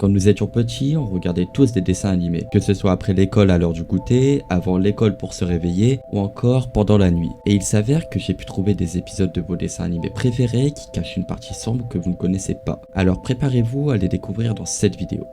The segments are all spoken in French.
Quand nous étions petits, on regardait tous des dessins animés, que ce soit après l'école à l'heure du goûter, avant l'école pour se réveiller, ou encore pendant la nuit. Et il s'avère que j'ai pu trouver des épisodes de vos dessins animés préférés qui cachent une partie sombre que vous ne connaissez pas. Alors préparez-vous à les découvrir dans cette vidéo.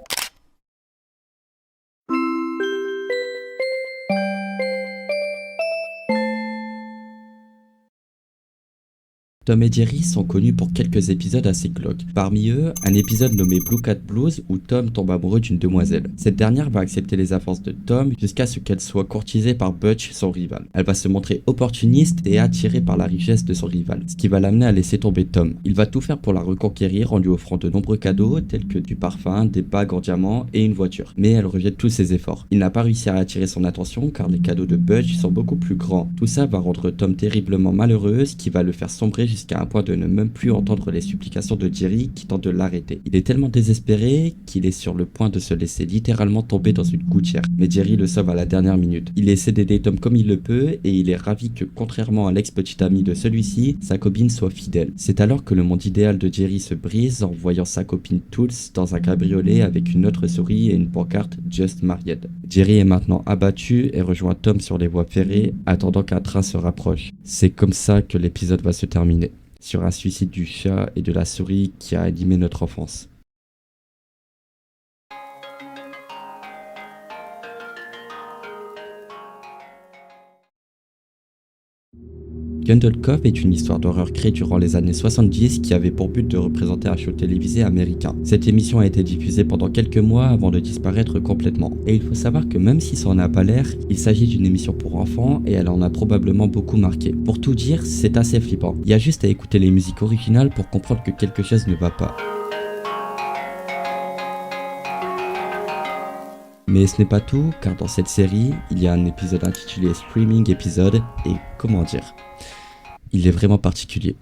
Tom et Jerry sont connus pour quelques épisodes assez glauques. Parmi eux, un épisode nommé Blue Cat Blues où Tom tombe amoureux d'une demoiselle. Cette dernière va accepter les avances de Tom jusqu'à ce qu'elle soit courtisée par Butch, son rival. Elle va se montrer opportuniste et attirée par la richesse de son rival, ce qui va l'amener à laisser tomber Tom. Il va tout faire pour la reconquérir en lui offrant de nombreux cadeaux tels que du parfum, des bagues en diamant et une voiture. Mais elle rejette tous ses efforts. Il n'a pas réussi à attirer son attention car les cadeaux de Butch sont beaucoup plus grands. Tout ça va rendre Tom terriblement malheureux, ce qui va le faire sombrer jusqu'à un point de ne même plus entendre les supplications de Jerry qui tente de l'arrêter. Il est tellement désespéré qu'il est sur le point de se laisser littéralement tomber dans une gouttière, mais Jerry le sauve à la dernière minute. Il essaie d'aider Tom comme il le peut et il est ravi que, contrairement à l'ex-petite amie de celui-ci, sa copine soit fidèle. C'est alors que le monde idéal de Jerry se brise en voyant sa copine Tools dans un cabriolet avec une autre souris et une pancarte Just Married. Jerry est maintenant abattu et rejoint Tom sur les voies ferrées, attendant qu'un train se rapproche. C'est comme ça que l'épisode va se terminer, sur un suicide du chat et de la souris qui a animé notre enfance. Candle Cove est une histoire d'horreur créée durant les années 70 qui avait pour but de représenter un show télévisé américain. Cette émission a été diffusée pendant quelques mois avant de disparaître complètement. Et il faut savoir que même si ça en a pas l'air, il s'agit d'une émission pour enfants et elle en a probablement beaucoup marqué. Pour tout dire, c'est assez flippant. Il y a juste à écouter les musiques originales pour comprendre que quelque chose ne va pas. Mais ce n'est pas tout, car dans cette série, il y a un épisode intitulé Screaming Episode, et comment dire, il est vraiment particulier.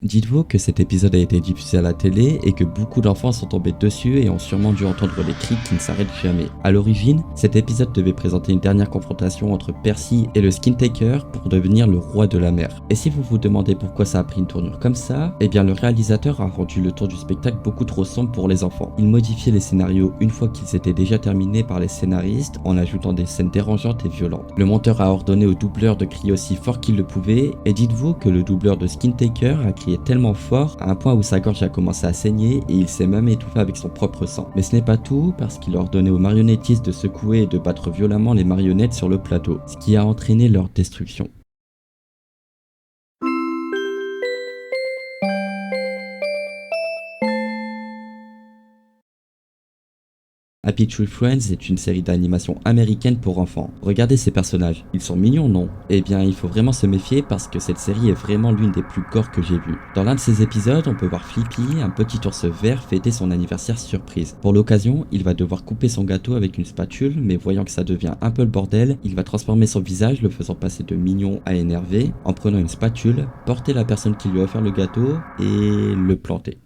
Dites-vous que cet épisode a été diffusé à la télé et que beaucoup d'enfants sont tombés dessus et ont sûrement dû entendre les cris qui ne s'arrêtent jamais. A l'origine, cet épisode devait présenter une dernière confrontation entre Percy et le Skin Taker pour devenir le roi de la mer. Et si vous vous demandez pourquoi ça a pris une tournure comme ça, eh bien le réalisateur a rendu le tour du spectacle beaucoup trop sombre pour les enfants. Il modifiait les scénarios une fois qu'ils étaient déjà terminés par les scénaristes en ajoutant des scènes dérangeantes et violentes. Le monteur a ordonné au doubleur de crier aussi fort qu'il le pouvait et dites-vous que le doubleur de Skin Taker a crié tellement fort à un point où sa gorge a commencé à saigner et il s'est même étouffé avec son propre sang. Mais ce n'est pas tout, parce qu'il a ordonné aux marionnettistes de secouer et de battre violemment les marionnettes sur le plateau, ce qui a entraîné leur destruction. Happy Tree Friends est une série d'animation américaine pour enfants. Regardez ces personnages, ils sont mignons, non? Eh bien, il faut vraiment se méfier parce que cette série est vraiment l'une des plus gore que j'ai vues. Dans l'un de ces épisodes, on peut voir Flippy, un petit ours vert, fêter son anniversaire surprise. Pour l'occasion, il va devoir couper son gâteau avec une spatule, mais voyant que ça devient un peu le bordel, il va transformer son visage, le faisant passer de mignon à énervé, en prenant une spatule, porter la personne qui lui a offert le gâteau et le planter.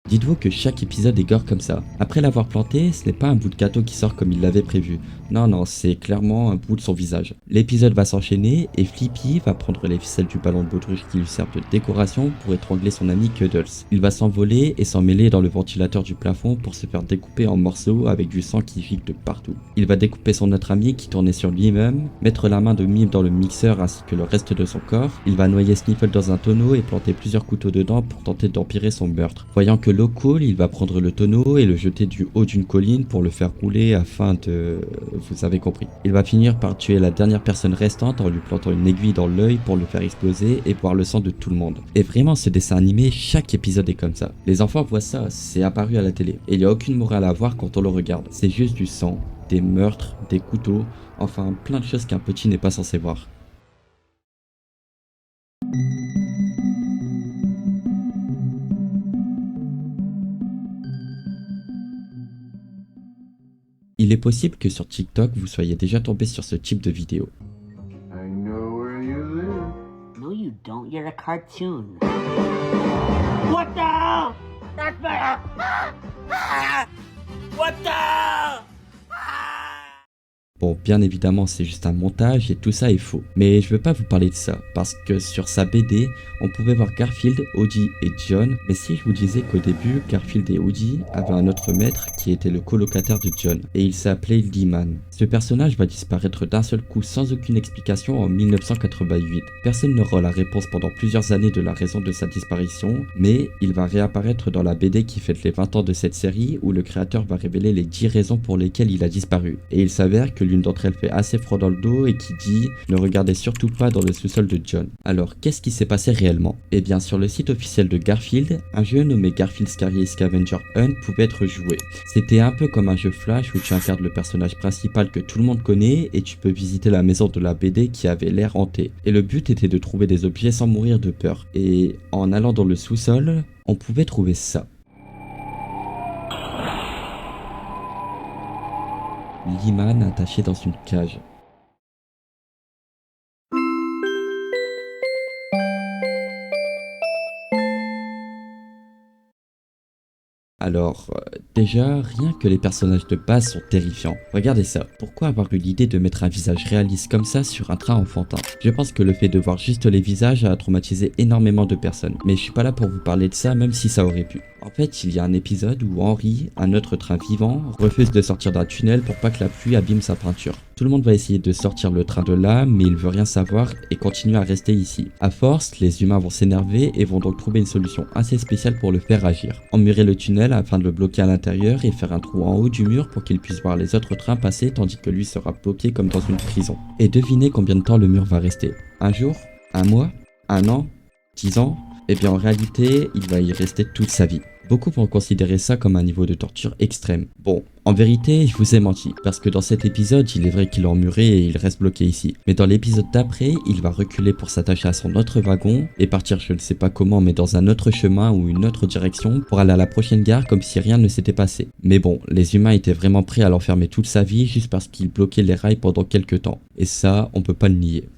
Dites-vous que chaque épisode est gore comme ça. Après l'avoir planté, ce n'est pas un bout de gâteau qui sort comme il l'avait prévu. Non, c'est clairement un bout de son visage. L'épisode va s'enchaîner et Flippy va prendre les ficelles du ballon de baudruche qui lui servent de décoration pour étrangler son ami Cuddles. Il va s'envoler et s'en mêler dans le ventilateur du plafond pour se faire découper en morceaux avec du sang qui gicle de partout. Il va découper son autre ami qui tournait sur lui-même, mettre la main de Mime dans le mixeur ainsi que le reste de son corps. Il va noyer Sniffle dans un tonneau et planter plusieurs couteaux dedans pour tenter d'empirer son meurtre. Voyant que l'eau coule, il va prendre le tonneau et le jeter du haut d'une colline pour le faire rouler afin de... vous avez compris. Il va finir par tuer la dernière personne restante en lui plantant une aiguille dans l'œil pour le faire exploser et boire le sang de tout le monde. Et vraiment, ce dessin animé, chaque épisode est comme ça. Les enfants voient ça, c'est apparu à la télé. Et il n'y a aucune morale à voir quand on le regarde. C'est juste du sang, des meurtres, des couteaux, enfin plein de choses qu'un petit n'est pas censé voir. Il est possible que sur TikTok vous soyez déjà tombé sur ce type de vidéo. I know where you live. No, you don't. You're a cartoon. What the hell? That's my... What the hell? Bon, bien évidemment, c'est juste un montage et tout ça est faux. Mais je veux pas vous parler de ça, parce que sur sa BD, on pouvait voir Garfield, Woody et John. Mais si je vous disais qu'au début, Garfield et Woody avaient un autre maître qui était le colocataire de John, et il s'appelait Lee-Man. Ce personnage va disparaître d'un seul coup sans aucune explication en 1988. Personne n'aura la réponse pendant plusieurs années de la raison de sa disparition, mais il va réapparaître dans la BD qui fête les 20 ans de cette série, où le créateur va révéler les 10 raisons pour lesquelles il a disparu. Et il s'avère que l'une d'entre elles fait assez froid dans le dos et qui dit « Ne regardez surtout pas dans le sous-sol de John ». Alors, qu'est-ce qui s'est passé réellement? Eh bien, sur le site officiel de Garfield, un jeu nommé Garfield Scary Scavenger Hunt pouvait être joué. C'était un peu comme un jeu Flash où tu incarnes le personnage principal que tout le monde connaît et tu peux visiter la maison de la BD qui avait l'air hantée. Et le but était de trouver des objets sans mourir de peur. Et en allant dans le sous-sol, on pouvait trouver ça. Lee-Man attaché dans une cage. Alors, déjà, rien que les personnages de base sont terrifiants. Regardez ça, pourquoi avoir eu l'idée de mettre un visage réaliste comme ça sur un train enfantin? Je pense que le fait de voir juste les visages a traumatisé énormément de personnes. Mais je suis pas là pour vous parler de ça, même si ça aurait pu. En fait, il y a un épisode où Henry, un autre train vivant, refuse de sortir d'un tunnel pour pas que la pluie abîme sa peinture. Tout le monde va essayer de sortir le train de là, mais il veut rien savoir et continue à rester ici. À force, les humains vont s'énerver et vont donc trouver une solution assez spéciale pour le faire agir. Emmurer le tunnel afin de le bloquer à l'intérieur et faire un trou en haut du mur pour qu'il puisse voir les autres trains passer tandis que lui sera bloqué comme dans une prison. Et devinez combien de temps le mur va rester? Un jour? Un mois? Un an? 10 ans? Eh bien en réalité, il va y rester toute sa vie. Beaucoup vont considérer ça comme un niveau de torture extrême. Bon, en vérité, je vous ai menti, parce que dans cet épisode, il est vrai qu'il est emmuré et il reste bloqué ici. Mais dans l'épisode d'après, il va reculer pour s'attacher à son autre wagon et partir je ne sais pas comment, mais dans un autre chemin ou une autre direction pour aller à la prochaine gare comme si rien ne s'était passé. Mais bon, les humains étaient vraiment prêts à l'enfermer toute sa vie juste parce qu'il bloquait les rails pendant quelques temps. Et ça, on peut pas le nier.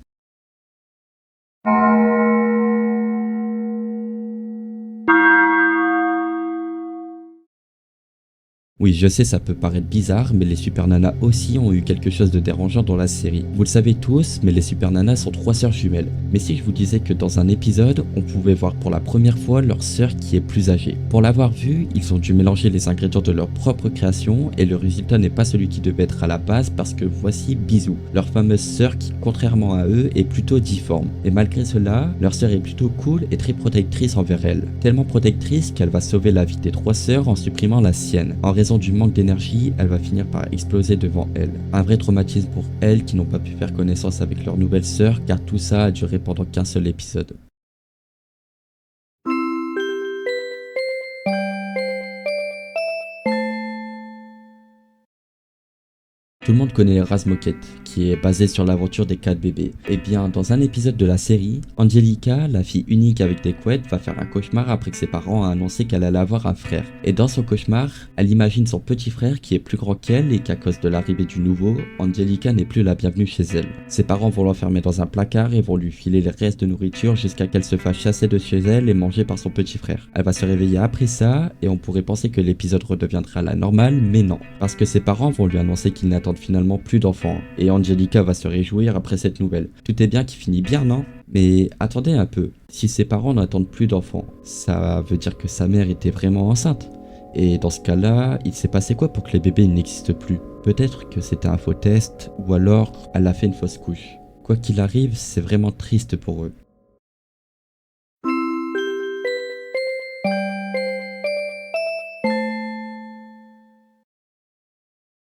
Oui, je sais, ça peut paraître bizarre, mais les Super Nanas aussi ont eu quelque chose de dérangeant dans la série. Vous le savez tous, mais les Super Nanas sont 3 sœurs jumelles. Mais si je vous disais que dans un épisode, on pouvait voir pour la première fois leur sœur qui est plus âgée. Pour l'avoir vu, ils ont dû mélanger les ingrédients de leur propre création et le résultat n'est pas celui qui devait être à la base parce que voici Bisou, leur fameuse sœur qui, contrairement à eux, est plutôt difforme. Et malgré cela, leur sœur est plutôt cool et très protectrice envers elle. Tellement protectrice qu'elle va sauver la vie des 3 sœurs en supprimant la sienne. En raison du manque d'énergie, elle va finir par exploser devant elle. Un vrai traumatisme pour elles qui n'ont pas pu faire connaissance avec leur nouvelle sœur car tout ça a duré pendant qu'un seul épisode. Tout le monde connaît Razmoket, qui est basé sur l'aventure des 4 bébés. Et bien, dans un épisode de la série, Angelica, la fille unique avec des couettes, va faire un cauchemar après que ses parents ont annoncé qu'elle allait avoir un frère. Et dans son cauchemar, elle imagine son petit frère qui est plus grand qu'elle et qu'à cause de l'arrivée du nouveau, Angelica n'est plus la bienvenue chez elle. Ses parents vont l'enfermer dans un placard et vont lui filer les restes de nourriture jusqu'à qu'elle se fasse chasser de chez elle et mangée par son petit frère. Elle va se réveiller après ça et on pourrait penser que l'épisode redeviendra la normale, mais non. Parce que ses parents vont lui annoncer qu'ils n'attendent finalement plus d'enfants et Angelica va se réjouir après cette nouvelle. Tout est bien qui finit bien, non? Mais attendez un peu, si ses parents n'attendent plus d'enfants, ça veut dire que sa mère était vraiment enceinte. Et dans ce cas-là, il s'est passé quoi pour que les bébés n'existent plus? Peut-être que c'était un faux test ou alors elle a fait une fausse couche. Quoi qu'il arrive, c'est vraiment triste pour eux.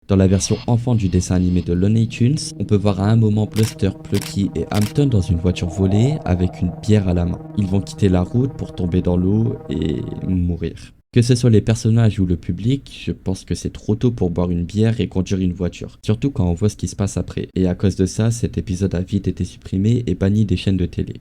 Dans la version enfant du dessin animé de Looney Tunes, on peut voir à un moment Bluster, Plucky et Hampton dans une voiture volée avec une bière à la main. Ils vont quitter la route pour tomber dans l'eau et mourir. Que ce soit les personnages ou le public, je pense que c'est trop tôt pour boire une bière et conduire une voiture. Surtout quand on voit ce qui se passe après. Et à cause de ça, cet épisode a vite été supprimé et banni des chaînes de télé.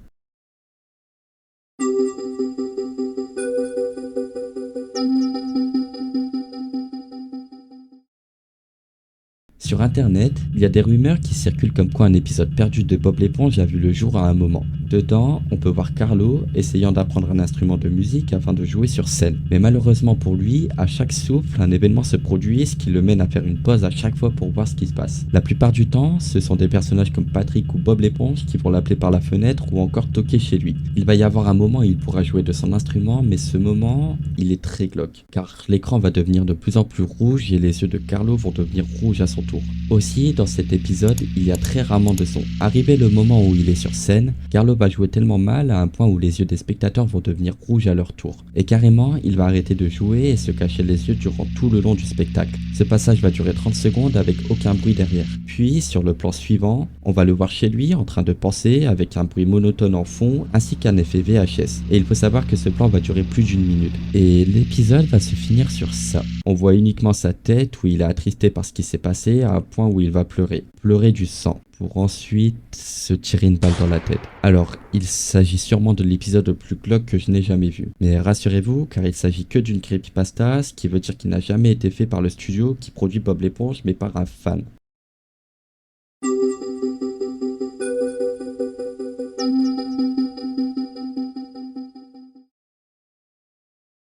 sur internet, il y a des rumeurs qui circulent comme quoi un épisode perdu de Bob l'éponge a vu le jour à un moment. Dedans, on peut voir Carlo essayant d'apprendre un instrument de musique afin de jouer sur scène. Mais malheureusement pour lui, à chaque souffle, un événement se produit, ce qui le mène à faire une pause à chaque fois pour voir ce qui se passe. La plupart du temps, ce sont des personnages comme Patrick ou Bob l'éponge qui vont l'appeler par la fenêtre ou encore toquer chez lui. Il va y avoir un moment où il pourra jouer de son instrument, mais ce moment, il est très glauque, car l'écran va devenir de plus en plus rouge et les yeux de Carlo vont devenir rouges à son tour. Aussi, dans cet épisode, il y a très rarement de son. Arrivé le moment où il est sur scène, Carlo va jouer tellement mal à un point où les yeux des spectateurs vont devenir rouges à leur tour. Et carrément, il va arrêter de jouer et se cacher les yeux durant tout le long du spectacle. Ce passage va durer 30 secondes avec aucun bruit derrière. Puis, sur le plan suivant, on va le voir chez lui en train de penser avec un bruit monotone en fond ainsi qu'un effet VHS. Et il faut savoir que ce plan va durer plus d'1 minute. Et l'épisode va se finir sur ça. On voit uniquement sa tête où il est attristé par ce qui s'est passé à un point où il va pleurer. Pleurer du sang. Pour ensuite se tirer une balle dans la tête. Alors, il s'agit sûrement de l'épisode le plus glauque que je n'ai jamais vu. Mais rassurez-vous, car il s'agit que d'une creepypasta, ce qui veut dire qu'il n'a jamais été fait par le studio qui produit Bob l'éponge, mais par un fan.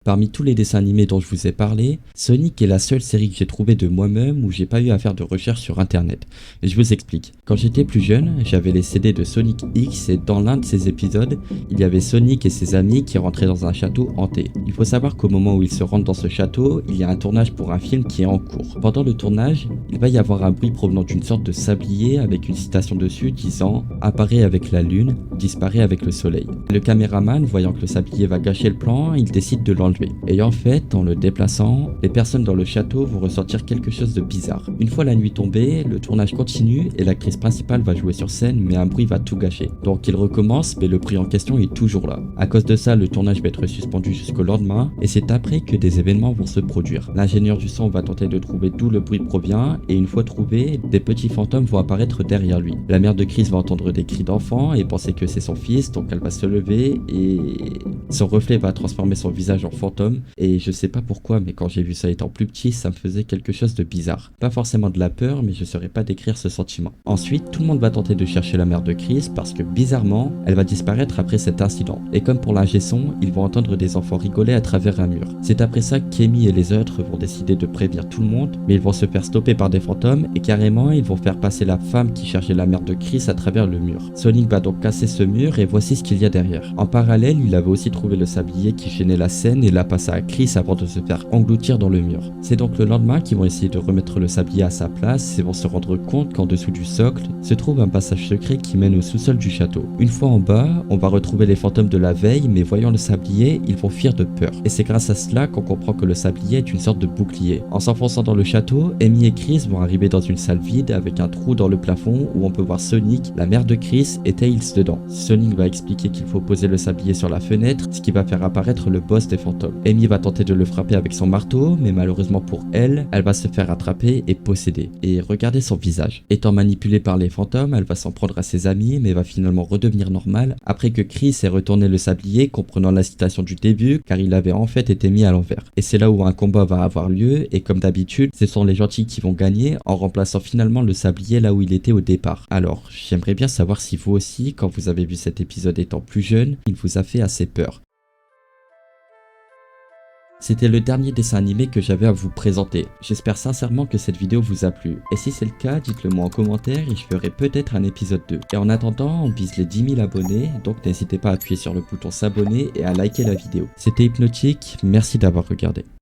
Parmi tous les dessins animés dont je vous ai parlé, Sonic est la seule série que j'ai trouvée de moi-même où j'ai pas eu à faire de recherche sur internet. Et je vous explique. Quand j'étais plus jeune, j'avais les CD de Sonic X et dans l'un de ces épisodes, il y avait Sonic et ses amis qui rentraient dans un château hanté. Il faut savoir qu'au moment où ils se rendent dans ce château, il y a un tournage pour un film qui est en cours. Pendant le tournage, il va y avoir un bruit provenant d'une sorte de sablier avec une citation dessus disant « apparaît avec la lune, disparaît avec le soleil ». Le caméraman, voyant que le sablier va gâcher le plan, il décide de l'enlever. Et en fait, en le déplaçant, les personnes dans le château vont ressentir quelque chose de bizarre. Une fois la nuit tombée, le tournage continue et l'actrice principale va jouer sur scène, mais un bruit va tout gâcher. Donc il recommence, mais le bruit en question est toujours là. À cause de ça, le tournage va être suspendu jusqu'au lendemain, et c'est après que des événements vont se produire. L'ingénieur du son va tenter de trouver d'où le bruit provient, et une fois trouvé, des petits fantômes vont apparaître derrière lui. La mère de Chris va entendre des cris d'enfant et penser que c'est son fils, donc elle va se lever et son reflet va transformer son visage en fantôme. Et je sais pas pourquoi, mais quand j'ai vu ça étant plus petit, ça me faisait quelque chose de bizarre. Pas forcément de la peur, mais je saurais pas décrire ce sentiment. Ensuite, tout le monde va tenter de chercher la mère de Chris parce que bizarrement, elle va disparaître après cet incident. Et comme pour l'ingé son, ils vont entendre des enfants rigoler à travers un mur. C'est après ça qu'Amy et les autres vont décider de prévenir tout le monde, mais ils vont se faire stopper par des fantômes et carrément ils vont faire passer la femme qui cherchait la mère de Chris à travers le mur. Sonic va donc casser ce mur et voici ce qu'il y a derrière. En parallèle, il avait aussi trouvé le sablier qui gênait la scène et l'a passé à Chris avant de se faire engloutir dans le mur. C'est donc le lendemain qu'ils vont essayer de remettre le sablier à sa place et vont se rendre compte qu'en dessous du socle se trouve un passage secret qui mène au sous-sol du château. Une fois en bas, on va retrouver les fantômes de la veille, mais voyant le sablier, ils vont fuir de peur. Et c'est grâce à cela qu'on comprend que le sablier est une sorte de bouclier. En s'enfonçant dans le château, Amy et Chris vont arriver dans une salle vide avec un trou dans le plafond où on peut voir Sonic, la mère de Chris et Tails dedans. Sonic va expliquer qu'il faut poser le sablier sur la fenêtre, ce qui va faire apparaître le boss des fantômes. Amy va tenter de le frapper avec son marteau, mais malheureusement pour elle, elle va se faire attraper et posséder. Et regardez son visage. Étant manipulée par les fantômes, elle va s'en prendre à ses amis, mais va finalement redevenir normale après que Chris ait retourné le sablier, comprenant la citation du début, car il avait en fait été mis à l'envers. Et c'est là où un combat va avoir lieu, et comme d'habitude, ce sont les gentils qui vont gagner en remplaçant finalement le sablier là où il était au départ. Alors, j'aimerais bien savoir si vous aussi, quand vous avez vu cet épisode étant plus jeune, il vous a fait assez peur. C'était le dernier dessin animé que j'avais à vous présenter. J'espère sincèrement que cette vidéo vous a plu. Et si c'est le cas, dites-le moi en commentaire et je ferai peut-être un épisode 2. Et en attendant, on vise les 10 000 abonnés, donc n'hésitez pas à appuyer sur le bouton s'abonner et à liker la vidéo. C'était Hypnotique, merci d'avoir regardé.